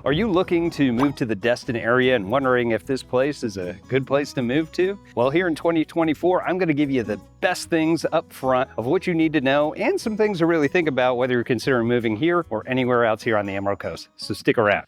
Are you looking to move to the Destin area and wondering if this place is a good place to move to? Well, here in 2024, I'm going to give you the best things up front of what you need to know and some things to really think about whether you're considering moving here or anywhere else here on the Emerald Coast. So stick around.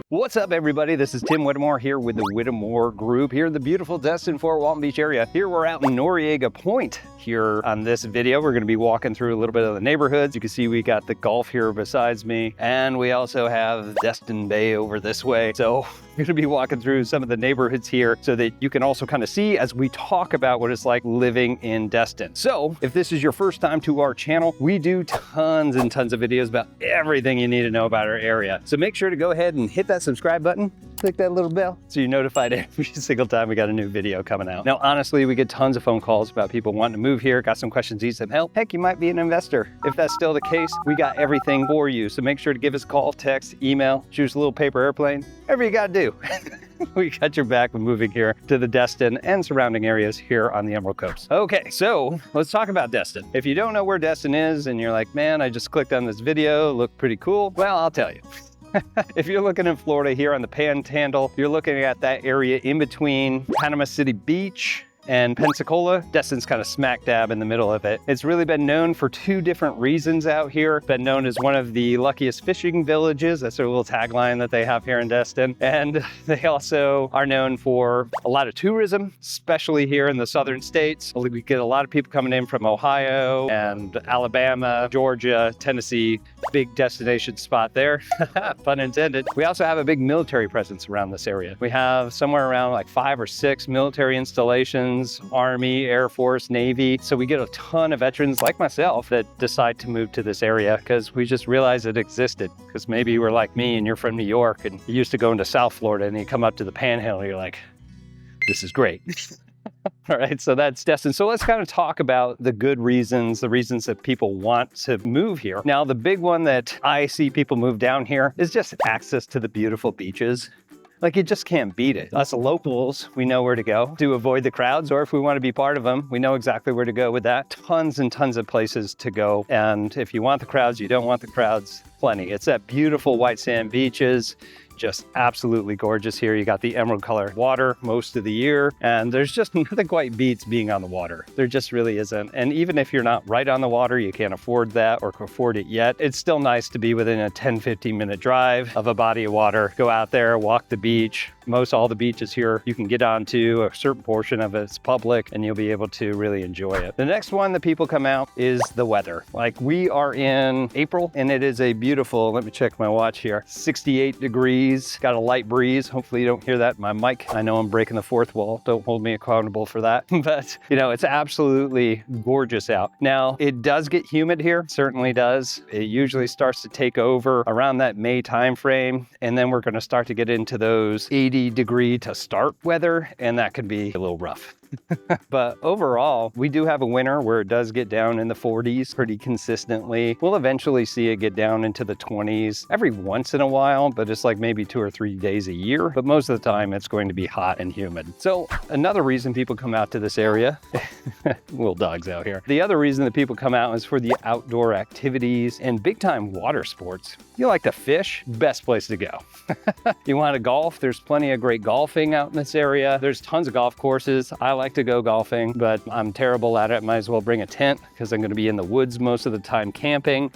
What's up, everybody? This is Tim Whittemore here with the Whittemore Group here in the beautiful Destin-Fort Walton Beach area. Here we're out in Noriega Point. Here on this video, we're going to be walking through a little bit of the neighborhoods. You can see we got the Gulf here besides me, and we also have Destin Bay over this way. So we're going to be walking through some of the neighborhoods here so that you can also kind of see as we talk about what it's like living in Destin. So if this is your first time to our channel, we do tons and tons of videos about everything you need to know about our area. So make sure to go ahead and hit that subscribe button, click that little bell so you're notified every single time we got a new video coming out. Now, honestly, we get tons of phone calls about people wanting to move here, got some questions, need some help. Heck, you might be an investor. If that's still the case, we got everything for you. So make sure to give us a call, text, email, shoot us a little paper airplane, whatever you got to do. We got your back with moving here to the Destin and surrounding areas here on the Emerald Coast. Okay, so let's talk about Destin. If you don't know where Destin is and you're like, man, I just clicked on this video, looked pretty cool. Well, I'll tell you. If you're looking in Florida here on the Panhandle, you're looking at that area in between Panama City Beach and Pensacola. Destin's kind of smack dab in the middle of it. It's really been known for two different reasons out here. Been known as one of the luckiest fishing villages. That's their little tagline that they have here in Destin. And they also are known for a lot of tourism, especially here in the southern states. We get a lot of people coming in from Ohio and Alabama, Georgia, Tennessee. Big destination spot there, pun intended. We also have a big military presence around this area. We have somewhere around like 5 or 6 military installations, Army, Air Force, Navy. So we get a ton of veterans like myself that decide to move to this area because we just realized it existed. Because maybe you were like me and you're from New York and you used to go into South Florida and you come up to the Panhandle and you're like, this is great. All right, so that's Destin. So let's kind of talk about the good reasons, the reasons that people want to move here. Now, the big one that I see people move down here is just access to the beautiful beaches. Like, you just can't beat it. Us locals, we know where to go to avoid the crowds, or if we want to be part of them, we know exactly where to go with that. Tons and tons of places to go. And if you want the crowds, you don't want the crowds, plenty. It's that beautiful white sand beaches. Just absolutely gorgeous here. You got the emerald colored water most of the year, and there's just nothing quite beats being on the water. There just really isn't. And even if you're not right on the water, you can't afford that or afford it yet, it's still nice to be within a 10-15 minute drive of a body of water. Go out there, walk the beach. Most all the beaches here you can get onto, a certain portion of it's public, and you'll be able to really enjoy it. The next one that people come out is the weather. Like, we are in April and it is a beautiful, let me check my watch here, 68 degrees, got a light breeze. Hopefully you don't hear that in my mic. I know I'm breaking the fourth wall. Don't hold me accountable for that. But you know, it's absolutely gorgeous out. Now, it does get humid here, certainly does. It usually starts to take over around that May time frame, and then we're going to start to get into those 80-degree to start weather, and that can be a little rough. But overall, we do have a winter where it does get down in the 40s pretty consistently. We'll eventually see it get down into the 20s every once in a while, but it's like maybe 2 or 3 days a year. But most of the time, it's going to be hot and humid. So another reason people come out to this area, little dogs out here. The other reason that people come out is for the outdoor activities and big time water sports. You like to fish? Best place to go. You want to golf? There's plenty of great golfing out in this area. There's tons of golf courses. I like to go golfing, but I'm terrible at it. Might as well bring a tent because I'm going to be in the woods most of the time camping.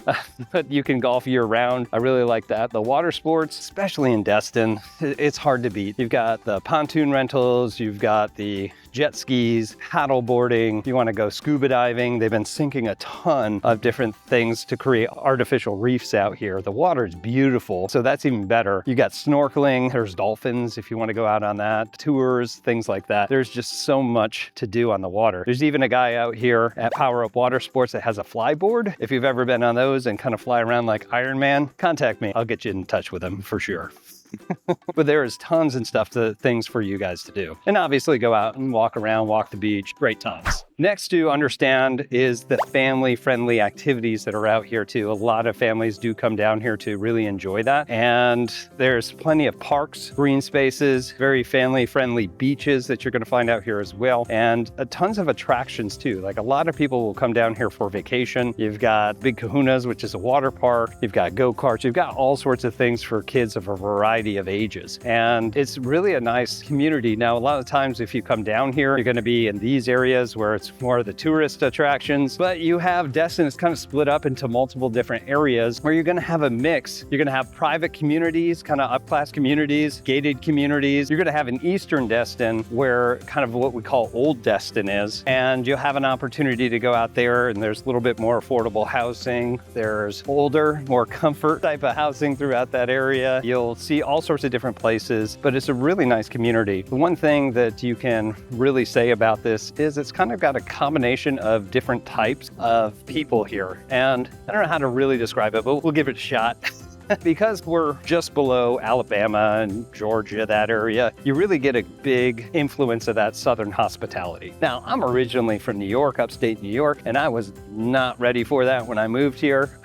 But you can golf year round. I really like that. The water sports, especially in Destin, it's hard to beat. You've got the pontoon rentals, you've got the jet skis, paddle boarding. You want to go scuba diving. They've been sinking a ton of different things to create artificial reefs out here. The water is beautiful, so that's even better. You got snorkeling, there's dolphins if you want to go out on that, tours, things like that. There's just so much to do on the water. There's even a guy out here at Power Up Water Sports that has a fly board. If you've ever been on those and kind of fly around like Iron Man, contact me. I'll get you in touch with him for sure. But there is tons and things for you guys to do. And obviously go out and walk around, walk the beach, great times. Next to understand is the family-friendly activities that are out here too. A lot of families do come down here to really enjoy that. And there's plenty of parks, green spaces, very family-friendly beaches that you're gonna find out here as well. And tons of attractions too. Like a lot of people will come down here for vacation. You've got Big Kahuna's, which is a water park. You've got go-karts. You've got all sorts of things for kids of a variety of ages. And it's really a nice community. Now, a lot of times if you come down here, you're gonna be in these areas where it's more of the tourist attractions, but you have Destin is kind of split up into multiple different areas where you're going to have a mix. You're going to have private communities, kind of up-class communities, gated communities. You're going to have an eastern Destin where kind of what we call old Destin is, and you'll have an opportunity to go out there and there's a little bit more affordable housing. There's older, more comfort type of housing throughout that area. You'll see all sorts of different places, but it's a really nice community. The one thing that you can really say about this is it's kind of got a combination of different types of people here. And I don't know how to really describe it, but we'll give it a shot. Because we're just below Alabama and Georgia, that area, you really get a big influence of that Southern hospitality. Now, I'm originally from New York, upstate New York, and I was not ready for that when I moved here.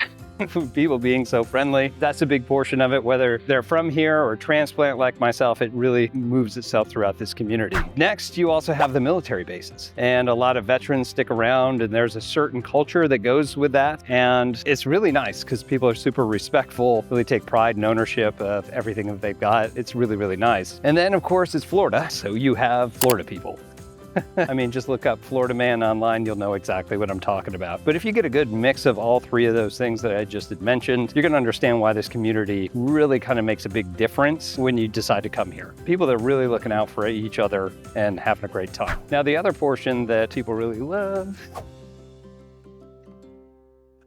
People being so friendly, that's a big portion of it. Whether they're from here or transplant like myself, it really moves itself throughout this community. Next, you also have the military bases, and a lot of veterans stick around, and there's a certain culture that goes with that. And it's really nice because people are super respectful, really take pride and ownership of everything that they've got. It's really, really nice. And then of course it's Florida. So you have Florida people. I mean, just look up Florida man online, you'll know exactly what I'm talking about. But if you get a good mix of all three of those things that I just had mentioned, you're gonna understand why this community really kind of makes a big difference when you decide to come here. People that are really looking out for each other and having a great time. Now, the other portion that people really love.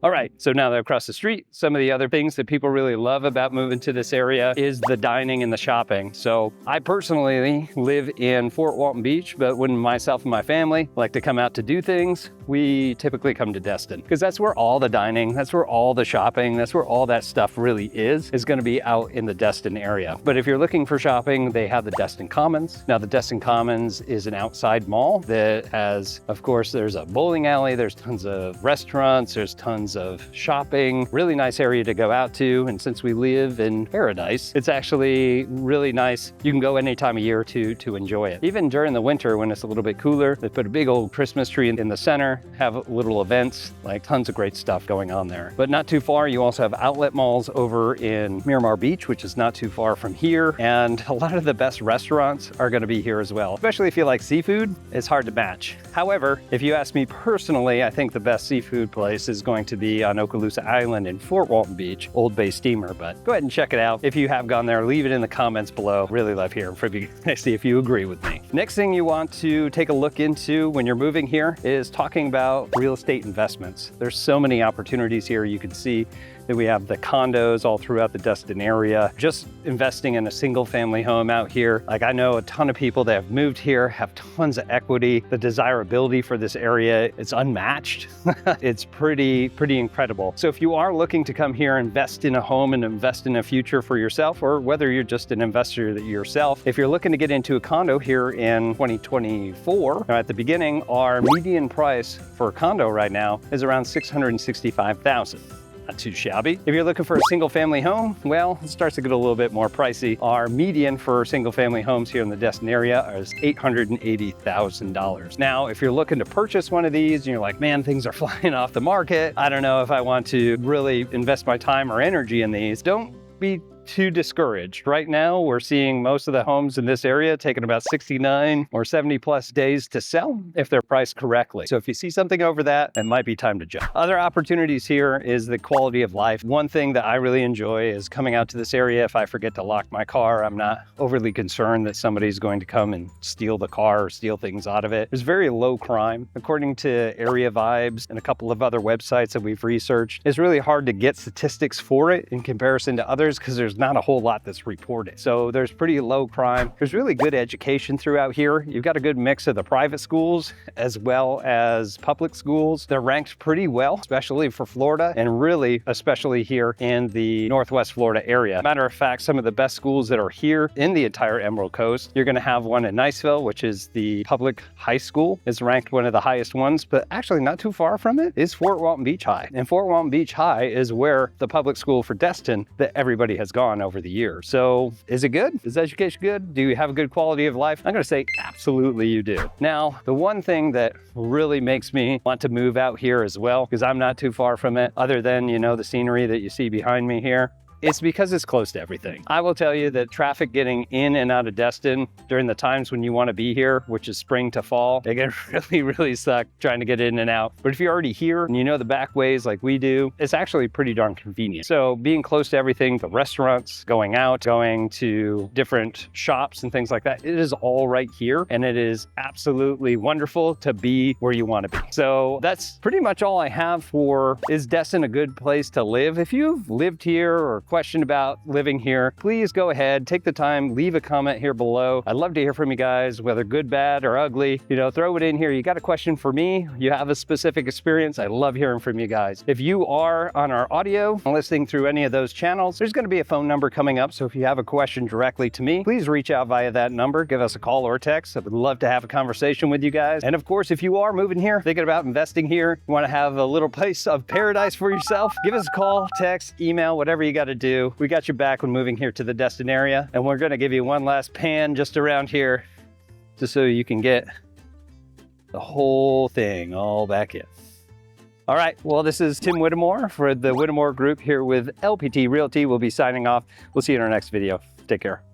All right, so now they're across the street. Some of the other things that people really love about moving to this area is the dining and the shopping. So I personally live in Fort Walton Beach, but when myself and my family like to come out to do things, we typically come to Destin because that's where all the dining, that's where all the shopping, that's where all that stuff really is gonna be out in the Destin area. But if you're looking for shopping, they have the Destin Commons. Now the Destin Commons is an outside mall that has, of course, there's a bowling alley, there's tons of restaurants, there's tons of shopping, really nice area to go out to. And since we live in paradise, it's actually really nice. You can go any time of year to enjoy it. Even during the winter when it's a little bit cooler, they put a big old Christmas tree in the center, have little events, like tons of great stuff going on there. But not too far, you also have outlet malls over in Miramar Beach, which is not too far from here. And a lot of the best restaurants are gonna be here as well. Especially if you like seafood, it's hard to match. However, if you ask me personally, I think the best seafood place is going to be on Okaloosa Island in Fort Walton Beach, Old Bay Steamer. But go ahead and check it out. If you have gone there, leave it in the comments below. Really love hearing from you. See if you agree with me. Next thing you want to take a look into when you're moving here is talking about real estate investments. There's so many opportunities here. You can see that we have the condos all throughout the Destin area. Just investing in a single family home out here. Like I know a ton of people that have moved here, have tons of equity. The desirability for this area, it's unmatched. It's pretty incredible. So if you are looking to come here, invest in a home and invest in a future for yourself, or whether you're just an investor yourself, if you're looking to get into a condo here in 2024, at the beginning, our median price for a condo right now is around $665,000. Not too shabby. If you're looking for a single family home, well, it starts to get a little bit more pricey. Our median for single family homes here in the Destin area is $880,000. Now, if you're looking to purchase one of these and you're like, man, things are flying off the market, I don't know if I want to really invest my time or energy in these, don't be too discouraged. Right now, we're seeing most of the homes in this area taking about 69 or 70 plus days to sell if they're priced correctly. So if you see something over that, it might be time to jump. Other opportunities here is the quality of life. One thing that I really enjoy is coming out to this area. If I forget to lock my car, I'm not overly concerned that somebody's going to come and steal the car or steal things out of it. There's very low crime. According to Area Vibes and a couple of other websites that we've researched, it's really hard to get statistics for it in comparison to others because there's not a whole lot that's reported. So there's pretty low crime. There's really good education throughout here. You've got a good mix of the private schools as well as public schools. They're ranked pretty well, especially for Florida, and really especially here in the Northwest Florida area. Matter of fact, some of the best schools that are here in the entire Emerald Coast, you're gonna have one in Niceville, which is the public high school. It's ranked one of the highest ones, but actually not too far from it is Fort Walton Beach High. And Fort Walton Beach High is where the public school for Destin that everybody has gone over the years. So is it good? Is education good? Do you have a good quality of life? I'm gonna say absolutely you do. Now, the one thing that really makes me want to move out here as well, because I'm not too far from it, other than, you know, the scenery that you see behind me here, it's because it's close to everything. I will tell you that traffic getting in and out of Destin during the times when you want to be here, which is spring to fall, it can really suck trying to get in and out. But if you're already here and you know the back ways like we do, it's actually pretty darn convenient. So being close to everything, the restaurants, going out, going to different shops and things like that, it is all right here. And it is absolutely wonderful to be where you want to be. So that's pretty much all I have for, is Destin a good place to live? If you've lived here or question about living here, please go ahead, take the time, leave a comment here below. I'd love to hear from you guys, whether good, bad, or ugly. You know, throw it in here. You got a question for me? You have a specific experience? I love hearing from you guys. If you are on our audio, listening through any of those channels, there's going to be a phone number coming up. So if you have a question directly to me, please reach out via that number. Give us a call or a text. I would love to have a conversation with you guys. And of course, if you are moving here, thinking about investing here, you want to have a little place of paradise for yourself, give us a call, text, email, whatever you got to do. We got your back when moving here to the Destin area, and we're going to give you one last pan just around here just so you can get the whole thing all back in. All right, well, this is Tim Whittemore for the Whittemore Group here with LPT Realty. We'll be signing off. We'll see you in our next video. Take care.